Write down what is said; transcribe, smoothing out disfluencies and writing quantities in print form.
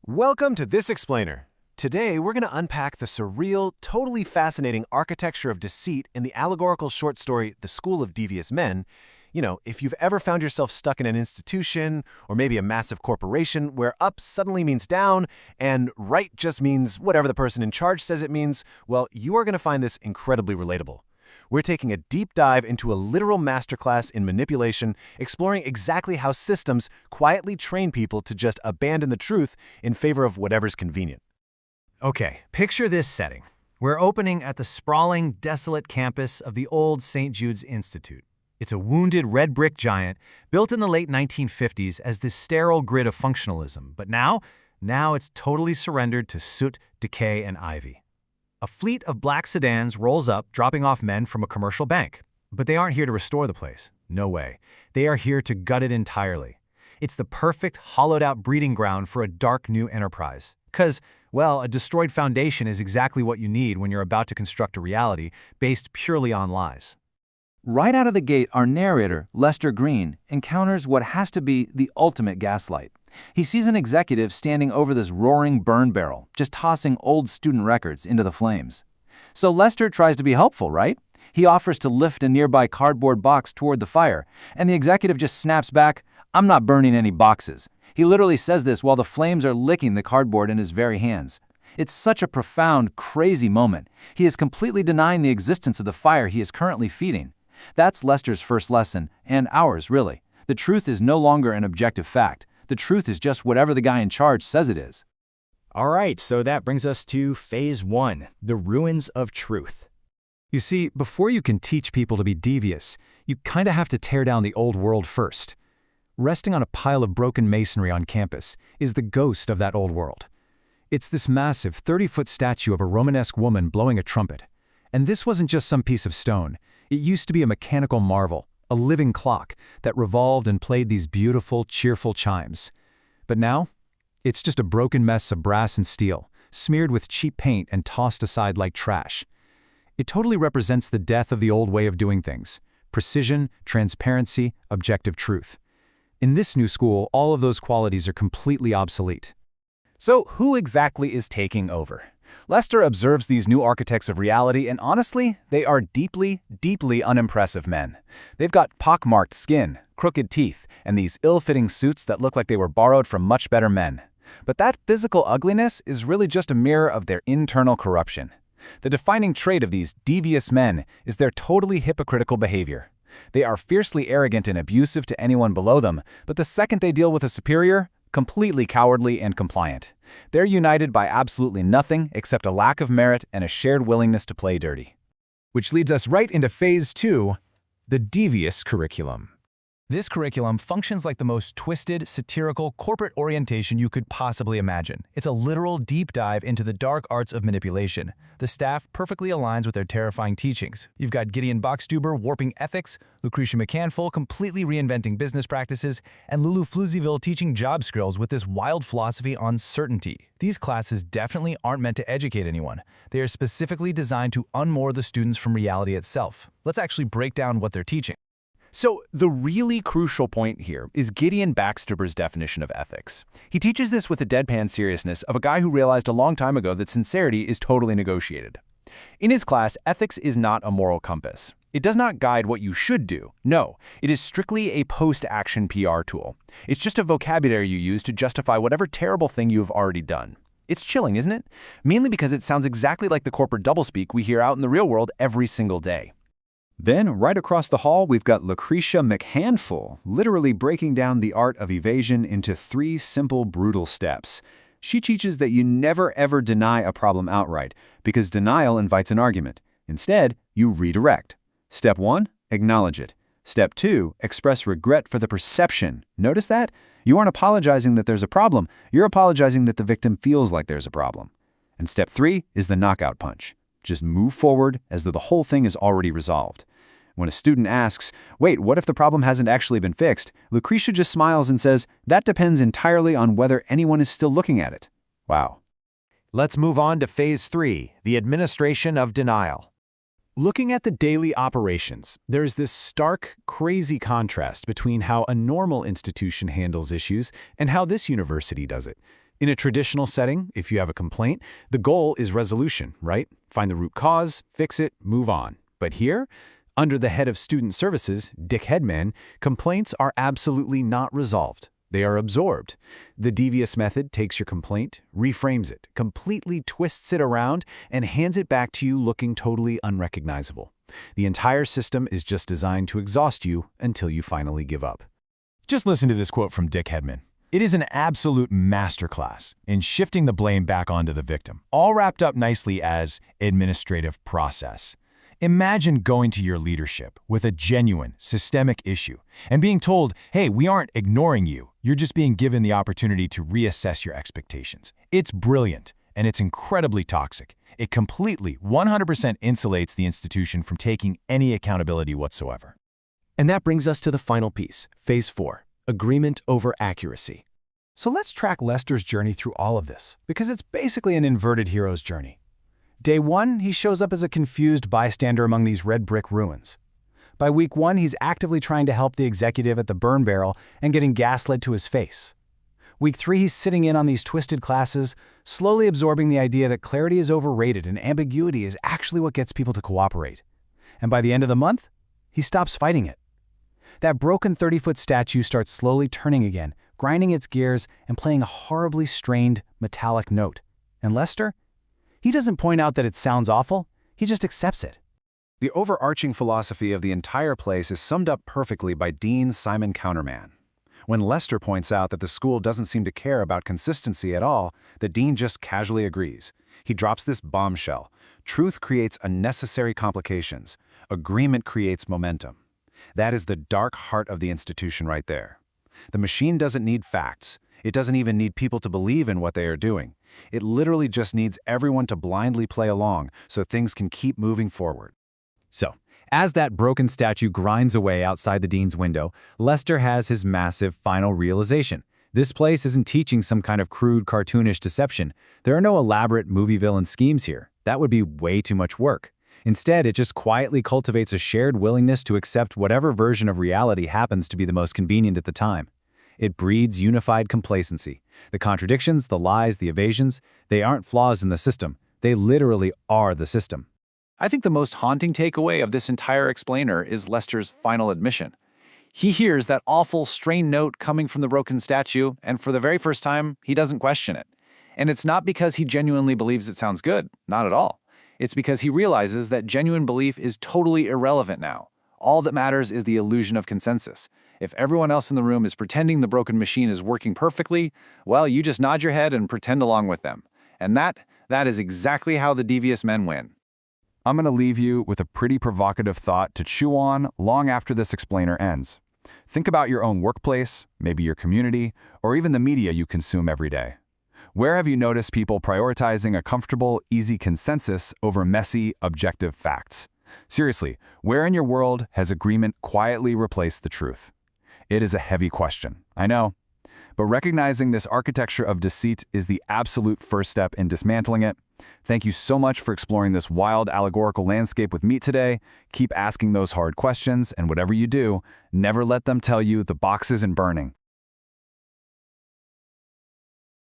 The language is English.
Welcome to This Explainer. Today, we're going to unpack the surreal, totally fascinating architecture of deceit in the allegorical short story The School of Devious Men. You know, if you've ever found yourself stuck in an institution or maybe a massive corporation where up suddenly means down and right just means whatever the person in charge says it means, well, you are going to find this incredibly relatable. We're taking a deep dive into a literal masterclass in manipulation, exploring exactly how systems quietly train people to just abandon the truth in favor of whatever's convenient. Okay, picture this setting. We're opening at the sprawling, desolate campus of the old St. Jude's Institute. It's a wounded red brick giant built in the late 1950s as this sterile grid of functionalism, but now it's totally surrendered to soot, decay, and ivy. A fleet of black sedans rolls up, dropping off men from a commercial bank. But they aren't here to restore the place. No way. They are here to gut it entirely. It's the perfect, hollowed-out breeding ground for a dark new enterprise. Because, well, a destroyed foundation is exactly what you need when you're about to construct a reality based purely on lies. Right out of the gate, our narrator, Lester Green, encounters what has to be the ultimate gaslight. He sees an executive standing over this roaring burn barrel, just tossing old student records into the flames. So Lester tries to be helpful, right? He offers to lift a nearby cardboard box toward the fire, and the executive just snaps back, "I'm not burning any boxes." He literally says this while the flames are licking the cardboard in his very hands. It's such a profound, crazy moment. He is completely denying the existence of the fire he is currently feeding. That's Lester's first lesson, and ours, really. The truth is no longer an objective fact. The truth is just whatever the guy in charge says it is. All right, so that brings us to Phase 1, the ruins of truth. You see, before you can teach people to be devious, you kind of have to tear down the old world first. Resting on a pile of broken masonry on campus is the ghost of that old world. It's this massive 30-foot statue of a Romanesque woman blowing a trumpet. And this wasn't just some piece of stone. It used to be a mechanical marvel, a living clock that revolved and played these beautiful, cheerful chimes. But now, it's just a broken mess of brass and steel, smeared with cheap paint and tossed aside like trash. It totally represents the death of the old way of doing things: precision, transparency, objective truth. In this new school, all of those qualities are completely obsolete. So who exactly is taking over? Lester observes these new architects of reality, and honestly, they are deeply, deeply unimpressive men. They've got pockmarked skin, crooked teeth, and these ill-fitting suits that look like they were borrowed from much better men. But that physical ugliness is really just a mirror of their internal corruption. The defining trait of these devious men is their totally hypocritical behavior. They are fiercely arrogant and abusive to anyone below them, but the second they deal with a superior, completely cowardly and compliant. They're united by absolutely nothing except a lack of merit and a shared willingness to play dirty. Which leads us right into Phase 2, the devious curriculum. This curriculum functions like the most twisted, satirical, corporate orientation you could possibly imagine. It's a literal deep dive into the dark arts of manipulation. The staff perfectly aligns with their terrifying teachings. You've got Gideon Boxtuber warping ethics, Lucretia McCanfull completely reinventing business practices, and Lulu Floozyville teaching job skills with this wild philosophy on certainty. These classes definitely aren't meant to educate anyone. They are specifically designed to unmoor the students from reality itself. Let's actually break down what they're teaching. So the really crucial point here is Gideon Backstuber's definition of ethics. He teaches this with the deadpan seriousness of a guy who realized a long time ago that sincerity is totally negotiated. In his class, ethics is not a moral compass. It does not guide what you should do. No, it is strictly a post-action PR tool. It's just a vocabulary you use to justify whatever terrible thing you have already done. It's chilling, isn't it? Mainly because it sounds exactly like the corporate doublespeak we hear out in the real world every single day. Then, right across the hall, we've got Lucretia McCanfull, literally breaking down the art of evasion into 3 simple, brutal steps. She teaches that you never ever deny a problem outright, because denial invites an argument. Instead, you redirect. Step 1, acknowledge it. Step 2, express regret for the perception. Notice that? You aren't apologizing that there's a problem, you're apologizing that the victim feels like there's a problem. And step 3 is the knockout punch. Just move forward as though the whole thing is already resolved. When a student asks, "Wait, what if the problem hasn't actually been fixed?" Lucretia just smiles and says, "That depends entirely on whether anyone is still looking at it." Wow. Let's move on to Phase 3, the administration of denial. Looking at the daily operations, there is this stark, crazy contrast between how a normal institution handles issues and how this university does it. In a traditional setting, if you have a complaint, the goal is resolution, right? Find the root cause, fix it, move on. But here, under the head of student services, Dick Men, complaints are absolutely not resolved. They are absorbed. The devious method takes your complaint, reframes it, completely twists it around, and hands it back to you looking totally unrecognizable. The entire system is just designed to exhaust you until you finally give up. Just listen to this quote from Dick Hedman. It is an absolute masterclass in shifting the blame back onto the victim, all wrapped up nicely as administrative process. Imagine going to your leadership with a genuine, systemic issue and being told, hey, we aren't ignoring you, you're just being given the opportunity to reassess your expectations. It's brilliant, and it's incredibly toxic. It completely, 100% insulates the institution from taking any accountability whatsoever. And that brings us to the final piece, Phase 4, agreement over accuracy. So let's track Lester's journey through all of this, because it's basically an inverted hero's journey. Day 1, he shows up as a confused bystander among these red brick ruins. By week 1, he's actively trying to help the executive at the burn barrel and getting gaslit to his face. Week 3, he's sitting in on these twisted classes, slowly absorbing the idea that clarity is overrated and ambiguity is actually what gets people to cooperate. And by the end of the month, he stops fighting it. That broken 30-foot statue starts slowly turning again, grinding its gears and playing a horribly strained, metallic note. And Lester? He doesn't point out that it sounds awful, he just accepts it. The overarching philosophy of the entire place is summed up perfectly by Dean Simon Counterman. When Lester points out that the school doesn't seem to care about consistency at all, the dean just casually agrees. He drops this bombshell. Truth creates unnecessary complications. Agreement creates momentum. That is the dark heart of the institution right there. The machine doesn't need facts. It doesn't even need people to believe in what they are doing. It literally just needs everyone to blindly play along so things can keep moving forward. So, as that broken statue grinds away outside the dean's window, Lester has his massive final realization. This place isn't teaching some kind of crude, cartoonish deception. There are no elaborate movie villain schemes here. That would be way too much work. Instead, it just quietly cultivates a shared willingness to accept whatever version of reality happens to be the most convenient at the time. It breeds unified complacency. The contradictions, the lies, the evasions, they aren't flaws in the system. They literally are the system. I think the most haunting takeaway of this entire explainer is Lester's final admission. He hears that awful, strained note coming from the broken statue, and for the very first time, he doesn't question it. And it's not because he genuinely believes it sounds good, not at all. It's because he realizes that genuine belief is totally irrelevant now. All that matters is the illusion of consensus. If everyone else in the room is pretending the broken machine is working perfectly, well, you just nod your head and pretend along with them. And that is exactly how the devious men win. I'm going to leave you with a pretty provocative thought to chew on long after this explainer ends. Think about your own workplace, maybe your community, or even the media you consume every day. Where have you noticed people prioritizing a comfortable, easy consensus over messy, objective facts? Seriously, where in your world has agreement quietly replaced the truth? It is a heavy question, I know. But recognizing this architecture of deceit is the absolute first step in dismantling it. Thank you so much for exploring this wild allegorical landscape with me today. Keep asking those hard questions, and whatever you do, never let them tell you the box isn't burning.